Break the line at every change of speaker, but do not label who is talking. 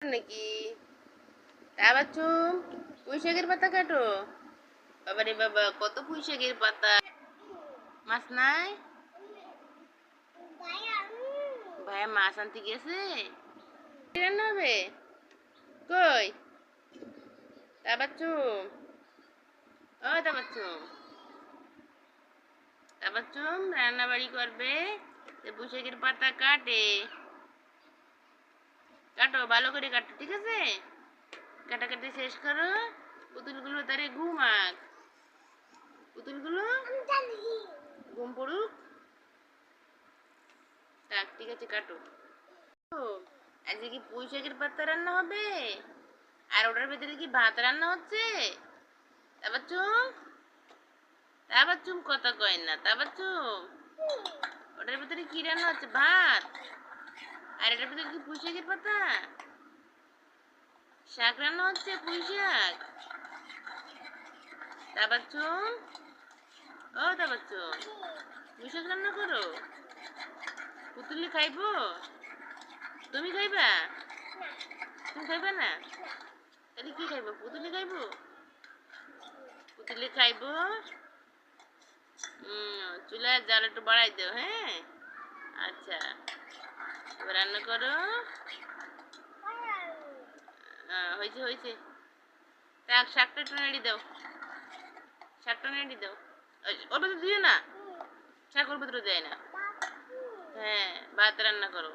নাকি আবার চুম পুঁই শাকের পাতা কাটো। বাবারে বাবা, কত পুঁই শাকের পাতা! মাছ নাই? ভাইয়া মাছ আনতে গেছে। কি রান্না হবে? কই তাবাচ্চুম, ও তাবাচ্চুম, তাবাচ্চুম রান্না বাড়ি করবে। পুঁই শাকের পাতা কাটে, কাটো ভালো করে কাটো, ঠিক আছে? কাটাকাটি শেষ করো। পুতুলগুলো তারে ঘুমাক, পুতুলগুলো ঘুম পড়ুক। থাক, ঠিক আছে, কাটো। ও, আজকে কি পুঁই শাকের পাতা রান্না হবে? আর ওটার ভেতরে কি ভাত রান্না হচ্ছে? তাবাচ্চুম, তাবাচ্চুম কথা কয় না। তাবাচ্চুম, ওটার ভেতরে কি রান্না হচ্ছে? ভাত। আর এটার ভেতরে কি পুঁই শাকের পাতা? শাক রান্না হচ্ছে, পুঁই শাক। তাবাচ্চুম, ও তাবাচ্চুম, পুঁই শাক রান্না করো। পুতুলি খাইবো? তুমি খাইবা? তুমি খাইবা না? তাহলে কি খাইবো? পুতুলি খাইবো? পুতুলি খাইবো। চুলার জাল একটু বাড়াই দাও, হ্যাঁ? আচ্ছা, এবার রান্না করো। হয়েছে হয়েছে। থাক, শাকটা একটু নেড়ে দাও, শাকটা নেড়ে দাও। ওর ভেতরে দিও না, শাক ওর ভেতরে দেয় না। হ্যাঁ, ভাত রান্না করো।